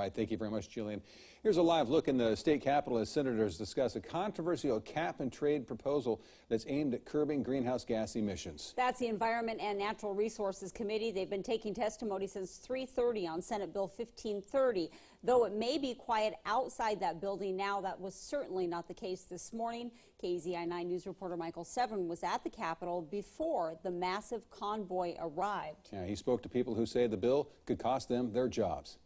right, thank you very much, Jillian. Here's a live look in the state capitol as senators discuss a controversial cap-and-trade proposal that's aimed at curbing greenhouse gas emissions. That's the Environment and Natural Resources Committee. They've been taking testimony since 3:30 on Senate Bill 1530. Though it may be quiet outside that building now, that was certainly not the case this morning. KZI 9 News reporter Michael Severin was at the Capitol before the massive convoy arrived. Yeah, he spoke to people who say the bill could cost them their jobs.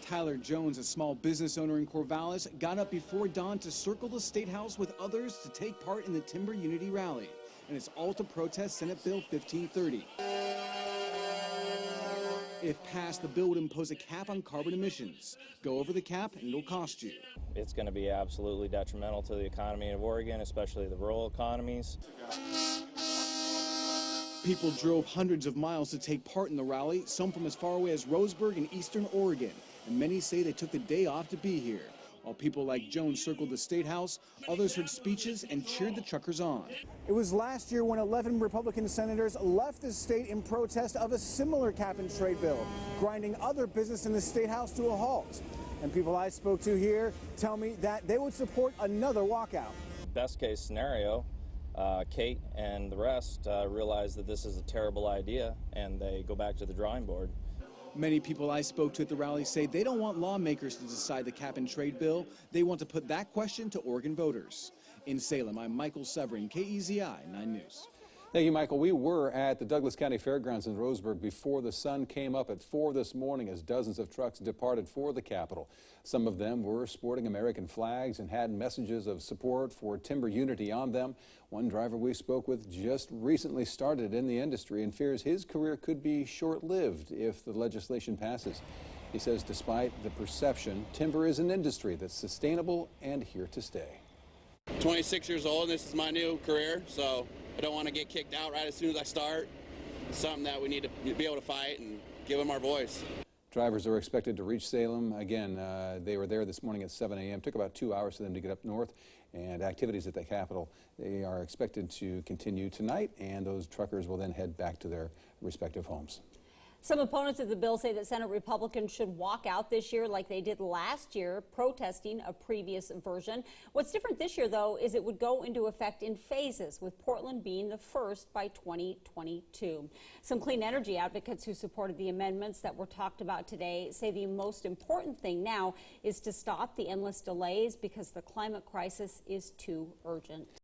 Tyler Jones, a small business owner in Corvallis, got up before dawn to circle the State House with others to take part in the Timber Unity Rally. And it's all to protest Senate Bill 1530. If passed, the bill would impose a cap on carbon emissions. Go over the cap and it'll cost you. It's going to be absolutely detrimental to the economy of Oregon, especially the rural economies. People drove hundreds of miles to take part in the rally, some from as far away as Roseburg in eastern Oregon. And many say they took the day off to be here. While people like Jones circled the State House, others heard speeches and cheered the truckers on. It was last year when 11 Republican senators left the state in protest of a similar cap-and-trade bill, grinding other business in the State House to a halt. And people I spoke to here tell me that they would support another walkout. Best case scenario, Kate and the rest realize that this is a terrible idea and they go back to the drawing board. Many people I spoke to at the rally say they don't want lawmakers to decide the cap-and-trade bill. They want to put that question to Oregon voters. In Salem, I'm Michael Severin, KEZI 9 News. Thank you, Michael. We were at the Douglas County Fairgrounds in Roseburg before the sun came up at 4 this morning as dozens of trucks departed for the Capitol. Some of them were sporting American flags and had messages of support for timber unity on them. One driver we spoke with just recently started in the industry and fears his career could be short-lived if the legislation passes. He says despite the perception, timber is an industry that's sustainable and here to stay. 26 years old, and this is my new career, so I don't want to get kicked out right as soon as I start. It's something that we need to be able to fight and give them our voice. Drivers are expected to reach Salem. Again, they were there this morning at 7 a.m. Took about 2 hours for them to get up north. And activities at the Capitol, they are expected to continue tonight, and those truckers will then head back to their respective homes. Some opponents of the bill say that Senate Republicans should walk out this year like they did last year, protesting a previous version. What's different this year, though, is it would go into effect in phases, with Portland being the first by 2022. Some clean energy advocates who supported the amendments that were talked about today say the most important thing now is to stop the endless delays because the climate crisis is too urgent.